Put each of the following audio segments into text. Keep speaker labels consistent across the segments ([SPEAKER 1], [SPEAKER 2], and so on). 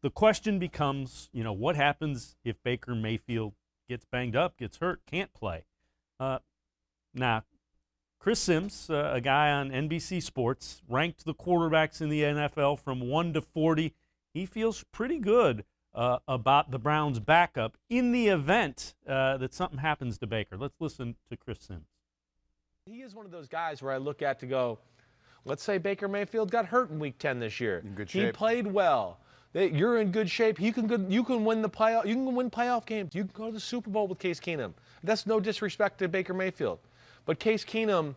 [SPEAKER 1] the question becomes, what happens if Baker Mayfield gets banged up, gets hurt, can't play? Now, Chris Sims, a guy on NBC Sports, ranked the quarterbacks in the NFL from 1 to 40. He feels pretty good about the Browns' backup in the event that something happens to Baker. Let's listen to Chris Sims.
[SPEAKER 2] He is one of those guys where I look at to go, let's say Baker Mayfield got hurt in Week 10 this year.
[SPEAKER 3] In good shape.
[SPEAKER 2] He played well. You're in good shape. You can win the playoff. You can win playoff games. You can go to the Super Bowl with Case Keenum. That's no disrespect to Baker Mayfield, but Case Keenum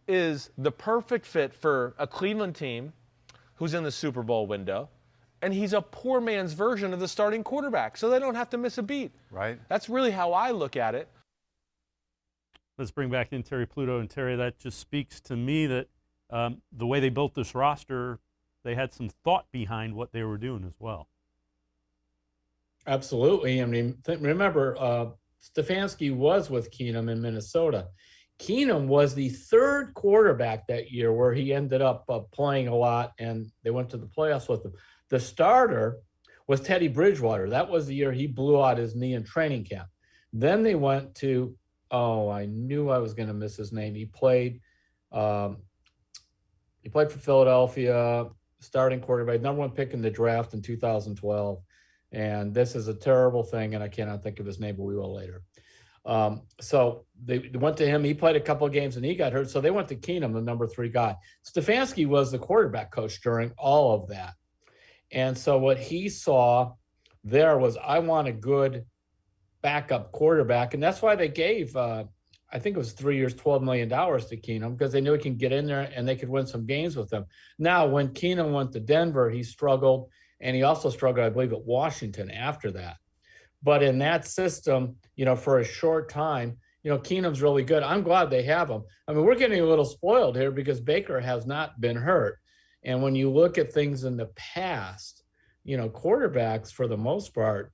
[SPEAKER 2] is the perfect fit for a Cleveland team who's in the Super Bowl window, and he's a poor man's version of the starting quarterback, so they don't have to miss a beat.
[SPEAKER 3] Right.
[SPEAKER 2] That's really how I look at it.
[SPEAKER 1] Let's bring back in Terry Pluto. And Terry, that just speaks to me that the way they built this roster, they had some thought behind what they were doing as well.
[SPEAKER 4] Absolutely. I mean, remember, Stefanski was with Keenum in Minnesota. Keenum was the third quarterback that year where he ended up playing a lot, and they went to the playoffs with him. The starter was Teddy Bridgewater. That was the year he blew out his knee in training camp. Then they went to, I knew I was going to miss his name. He played for Philadelphia, starting quarterback, number 1 pick in the draft in 2012. And this is a terrible thing, and I cannot think of his name, but we will later. So they went to him. He played a couple of games, and he got hurt. So they went to Keenum, the number 3 guy. Stefanski was the quarterback coach during all of that. And so what he saw there was, I want a good backup quarterback. And that's why they gave, I think it was 3 years, $12 million to Keenum, because they knew he can get in there and they could win some games with him. Now, when Keenum went to Denver, he struggled, and he also struggled, I believe, at Washington after that. But in that system, for a short time, Keenum's really good. I'm glad they have him. I mean, we're getting a little spoiled here because Baker has not been hurt. And when you look at things in the past, quarterbacks, for the most part,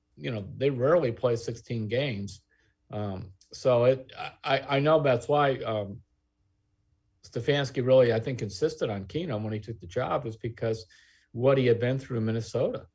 [SPEAKER 4] they rarely play 16 games. So I know that's why Stefanski really, I think, insisted on Keenum when he took the job, is because what he had been through in Minnesota.